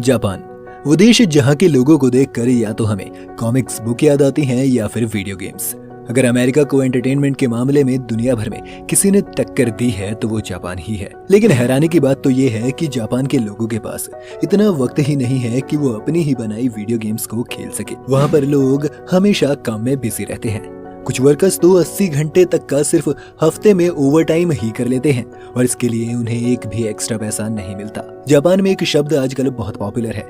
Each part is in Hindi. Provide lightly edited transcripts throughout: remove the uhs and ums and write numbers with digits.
जापान वो देश जहाँ के लोगों को देखकर या तो हमें कॉमिक्स बुक याद आती हैं या फिर वीडियो गेम्स। अगर अमेरिका को एंटरटेनमेंट के मामले में दुनिया भर में किसी ने टक्कर दी है तो वो जापान ही है। लेकिन हैरानी की बात तो ये है कि जापान के लोगों के पास इतना वक्त ही नहीं है कि वो अपनी ही बनाई वीडियो गेम्स को खेल सके। वहाँ पर लोग हमेशा काम में बिजी रहते हैं। कुछ वर्कर्स तो 80 घंटे तक का सिर्फ हफ्ते में ओवर टाइम ही कर लेते हैं और इसके लिए उन्हें एक भी एक्स्ट्रा पैसा नहीं मिलता। जापान में एक शब्द आजकल बहुत पॉपुलर है,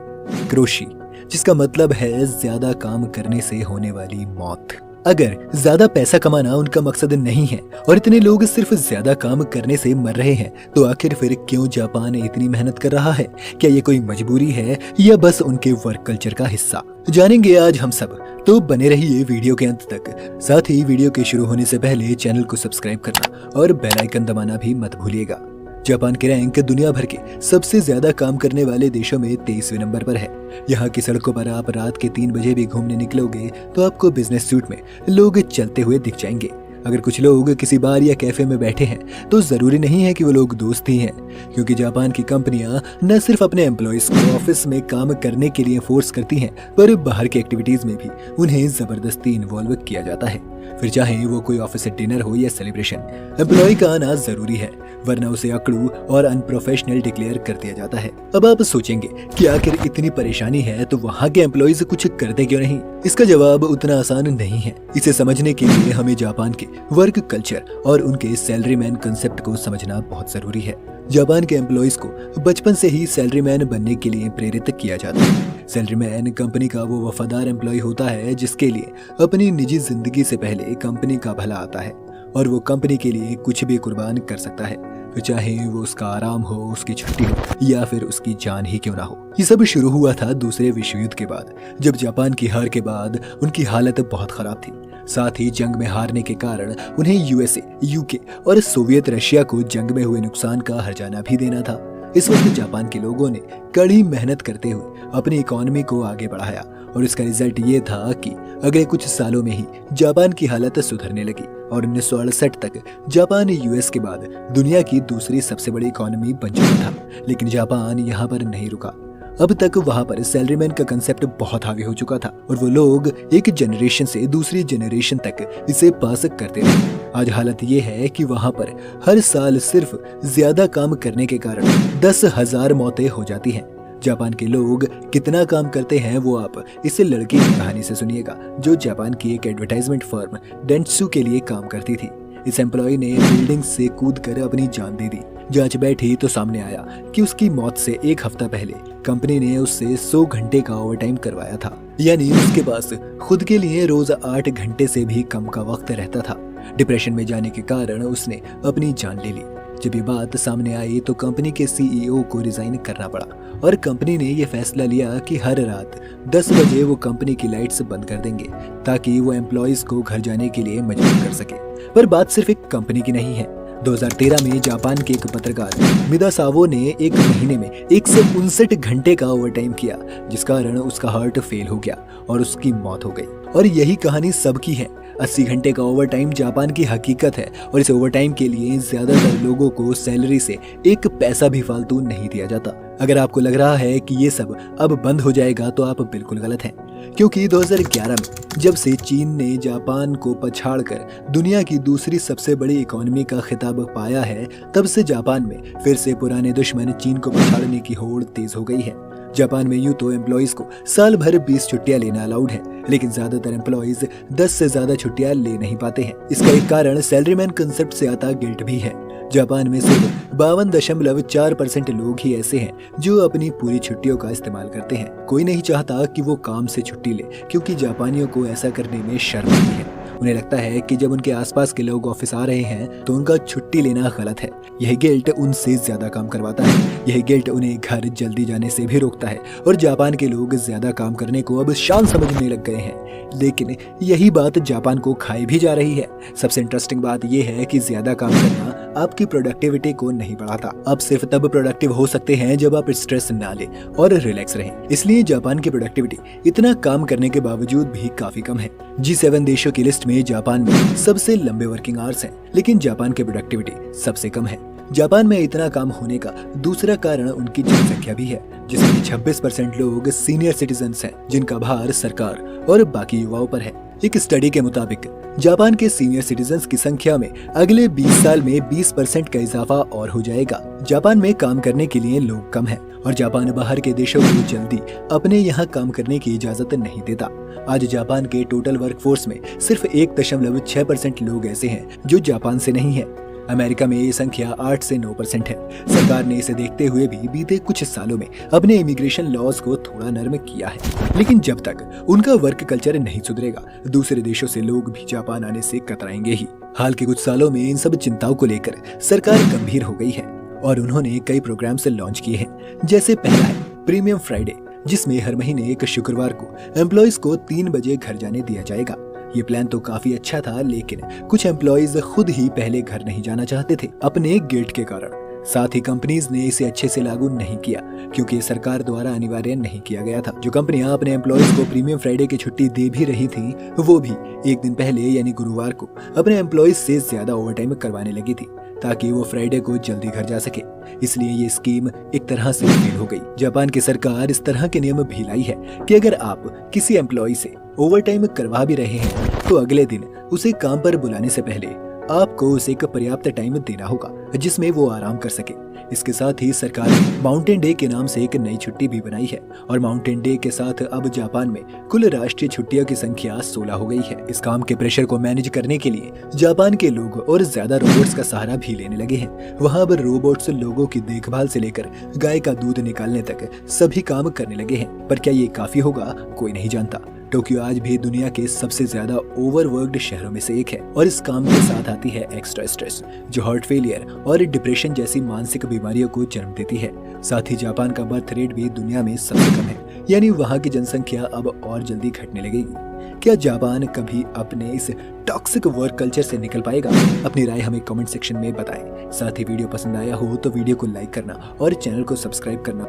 क्रोशी, जिसका मतलब है ज्यादा काम करने से होने वाली मौत। अगर ज्यादा पैसा कमाना उनका मकसद नहीं है और इतने लोग सिर्फ ज्यादा काम करने से मर रहे हैं तो आखिर फिर क्यों जापान इतनी मेहनत कर रहा है? क्या ये कोई मजबूरी है या बस उनके वर्क कल्चर का हिस्सा? जानेंगे आज हम सब, तो बने रहिए वीडियो के अंत तक। साथ ही वीडियो के शुरू होने से पहले चैनल को सब्सक्राइब करना और बेल आइकन दबाना भी मत भूलिएगा। जापान की रैंक दुनिया भर के सबसे ज्यादा काम करने वाले देशों में 23वें नंबर पर है। यहाँ की सड़कों पर आप रात के 3 बजे भी घूमने निकलोगे तो आपको बिजनेस सूट में लोग चलते हुए दिख जाएंगे। अगर कुछ लोग किसी बार या कैफे में बैठे हैं तो जरूरी नहीं है कि वो लोग दोस्त ही हैं, क्योंकि जापान की कंपनियां न सिर्फ अपने एम्प्लॉयज को ऑफिस में काम करने के लिए फोर्स करती हैं, पर बाहर की एक्टिविटीज में भी उन्हें जबरदस्ती इन्वॉल्व किया जाता है। फिर चाहे वो कोई ऑफिस डिनर हो या सेलिब्रेशन, एम्प्लॉय का आना जरूरी है, वरना उसे अकड़ू और अनप्रोफेशनल डिक्लेयर कर दिया जाता है। अब आप सोचेंगे कि आखिर इतनी परेशानी है तो वहाँ के एम्प्लॉयज कुछ करते क्यों नहीं? इसका जवाब उतना आसान नहीं है। इसे समझने के लिए हमें जापान के वर्क कल्चर और उनके सैलरीमैन कंसेप्ट को समझना बहुत जरूरी है। जापान के एम्प्लॉयज को बचपन से ही सैलरीमैन बनने के लिए प्रेरित किया जाता है। सैलरीमैन कंपनी का वो वफादार एम्प्लॉय होता है जिसके लिए अपनी निजी जिंदगी से पहले कंपनी का भला आता है और वो कंपनी के लिए कुछ भी कुर्बान कर सकता है, तो चाहे वो उसका आराम हो, उसकी छुट्टी हो या फिर उसकी जान ही क्यों ना हो। ये सब शुरू हुआ था दूसरे विश्व युद्ध के बाद, जब जापान की हार के बाद उनकी हालत बहुत खराब थी। साथ ही जंग में हारने के कारण उन्हें यूएसए, यूके और सोवियत रशिया को जंग में हुए नुकसान का हर्जाना भी देना था। इस वक्त जापान के लोगों ने कड़ी मेहनत करते हुए अपनी इकोनॉमी को आगे बढ़ाया और इसका रिजल्ट ये था कि अगले कुछ सालों में ही जापान की हालत सुधरने लगी और 1968 तक जापान यूएस के बाद दुनिया की दूसरी सबसे बड़ी इकोनॉमी बन चुका था। लेकिन जापान यहाँ पर नहीं रुका। अब तक वहाँ पर सैलरीमैन का कंसेप्ट बहुत हावी हो चुका था और वो लोग एक जनरेशन से दूसरी जनरेशन तक इसे पास करते रहे। आज हालत ये है कि वहाँ पर हर साल सिर्फ ज्यादा काम करने के कारण 10,000 मौतें हो जाती हैं। जापान के लोग कितना काम करते हैं वो आप इस लड़की की कहानी से सुनिएगा, जो जापान की एक एडवर्टाइजमेंट फर्म डेंटसू के लिए काम करती थी। इस एम्प्लॉय ने बिल्डिंग से कूदकर अपनी जान दे दी। जांच बैठी तो सामने आया कि उसकी मौत से 1 हफ्ता पहले कंपनी ने उससे 100 घंटे का ओवरटाइम करवाया था, यानी उसके पास खुद के लिए रोज 8 घंटे से भी कम का वक्त रहता था। डिप्रेशन में जाने के कारण उसने अपनी जान ले ली। जब ये बात सामने आई तो कंपनी के सीईओ को रिजाइन करना पड़ा और कंपनी ने यह फैसला लिया कि हर रात 10 बजे वो कंपनी की लाइट्स बंद कर देंगे ताकि वो एम्प्लॉयज को घर जाने के लिए मजबूर कर सके। पर बात सिर्फ एक कंपनी की नहीं है। 2013 में जापान के एक पत्रकार मिदासावो ने एक महीने में 159 घंटे का ओवरटाइम किया, जिस कारण उसका हार्ट फेल हो गया और उसकी मौत हो गई। और यही कहानी सबकी है। 80 घंटे का ओवरटाइम जापान की हकीकत है और इस ओवरटाइम के लिए ज्यादातर लोगों को सैलरी से 1 पैसा भी फालतू नहीं दिया जाता। अगर आपको लग रहा है कि ये सब अब बंद हो जाएगा तो आप बिल्कुल गलत हैं, क्योंकि 2011 में जब से चीन ने जापान को पछाड़कर दुनिया की दूसरी सबसे बड़ी इकोनॉमी का खिताब पाया है, तब से जापान में फिर से पुराने दुश्मन चीन को पछाड़ने की होड़ तेज हो गई है। जापान में यूं तो एम्प्लॉयज को साल भर 20 छुट्टियां लेना अलाउड है, लेकिन ज्यादातर एम्प्लॉयज 10 से ज्यादा छुट्टियां ले नहीं पाते हैं। इसका एक कारण सैलरीमैन कंसेप्ट से आता गिल्ट भी है। जापान में सिर्फ 52.4% लोग ही ऐसे हैं जो अपनी पूरी छुट्टियों का इस्तेमाल करते हैं। कोई नहीं चाहता कि वो काम से छुट्टी ले, क्योंकि जापानियों को ऐसा करने में शर्म आती है। उन्हें लगता है कि जब उनके आसपास के लोग ऑफिस आ रहे हैं तो उनका छुट्टी लेना गलत है। यह गिल्ट उनसे ज्यादा काम करवाता है। यह गिल्ट उन्हें घर जल्दी जाने से भी रोकता है और जापान के लोग ज्यादा काम करने को अब शान समझने लग गए हैं। लेकिन यही बात जापान को खाई भी जा रही है। सबसे इंटरेस्टिंग बात यह है कि ज्यादा काम करना आपकी प्रोडक्टिविटी को नहीं बढ़ाता। आप सिर्फ तब प्रोडक्टिव हो सकते हैं जब आप स्ट्रेस ना लें और रिलैक्स रहें। इसलिए जापान की प्रोडक्टिविटी इतना काम करने के बावजूद भी काफी कम है। G7 देशों की लिस्ट में जापान में सबसे लंबे वर्किंग आवर्स हैं, लेकिन जापान की प्रोडक्टिविटी सबसे कम है। जापान में इतना काम होने का दूसरा कारण उनकी जनसंख्या भी है, जिसमें 26% लोग सीनियर सिटीजन्स हैं, जिनका भार सरकार और बाकी युवाओं पर है। एक स्टडी के मुताबिक जापान के सीनियर सिटीजन्स की संख्या में अगले 20 साल में 20% का इजाफा और हो जाएगा। जापान में काम करने के लिए लोग कम हैं और जापान बाहर के देशों को जल्दी अपने यहाँ काम करने की इजाजत नहीं देता। आज जापान के टोटल वर्कफोर्स में सिर्फ 1.6% लोग ऐसे हैं जो जापान से नहीं है। अमेरिका में ये संख्या 8 से 9% है। सरकार ने इसे देखते हुए भी बीते कुछ सालों में अपने इमिग्रेशन लॉज को थोड़ा नरम किया है, लेकिन जब तक उनका वर्क कल्चर नहीं सुधरेगा, दूसरे देशों से लोग भी जापान आने से कतराएंगे ही। हाल के कुछ सालों में इन सब चिंताओं को लेकर सरकार गंभीर हो गई है और उन्होंने कई प्रोग्राम्स लॉन्च किए हैं। जैसे पहला है प्रीमियम फ्राइडे, जिसमें हर महीने एक शुक्रवार को एम्प्लॉइज को 3 बजे घर जाने दिया जाएगा। ये प्लान तो काफी अच्छा था, लेकिन कुछ एम्प्लॉइज खुद ही पहले घर नहीं जाना चाहते थे अपने गिल्ट के कारण। साथ ही कंपनीज ने इसे अच्छे से लागू नहीं किया, क्योंकि सरकार द्वारा अनिवार्य नहीं किया गया था। जो कंपनियां अपने एम्प्लॉइज को प्रीमियम फ्राइडे की छुट्टी दे भी रही थी, वो भी एक दिन पहले यानी गुरुवार को अपने एम्प्लॉइज से ज्यादा ओवरटाइम करवाने लगी थी, ताकि वो फ्राइडे को जल्दी घर जा सके। इसलिए ये स्कीम एक तरह से फेल हो गई। जापान की सरकार इस तरह के नियम भी लाई है कि अगर आप किसी एम्प्लॉय से ओवरटाइम करवा भी रहे हैं, तो अगले दिन उसे काम पर बुलाने से पहले आपको उसे एक पर्याप्त टाइम देना होगा जिसमें वो आराम कर सके। इसके साथ ही सरकार ने माउंटेन डे के नाम से एक नई छुट्टी भी बनाई है और माउंटेन डे के साथ अब जापान में कुल राष्ट्रीय छुट्टियों की संख्या 16 हो गई है। इस काम के प्रेशर को मैनेज करने के लिए जापान के लोग और ज्यादा रोबोट्स का सहारा भी लेने लगे हैं। वहाँ अब रोबोट्स लोगों की देखभाल से लेकर गाय का दूध निकालने तक सभी काम करने लगे हैं। पर क्या ये काफी होगा, कोई नहीं जानता। टोक्यो आज भी दुनिया के सबसे ज्यादा ओवरवर्क्ड शहरों में से एक है और इस काम के साथ आती है एक्स्ट्रा स्ट्रेस, जो हार्ट फेलियर और डिप्रेशन जैसी मानसिक बीमारियों को जन्म देती है। साथ ही जापान का बर्थ रेट भी दुनिया में सबसे कम है, यानी वहाँ की जनसंख्या अब और जल्दी घटने लगेगी। क्या जापान कभी अपने इस टॉक्सिक वर्क कल्चर से निकल पाएगा? अपनी राय हमें कमेंट सेक्शन में बताएं। साथ ही वीडियो पसंद आया हो तो वीडियो को लाइक करना और चैनल को सब्सक्राइब करना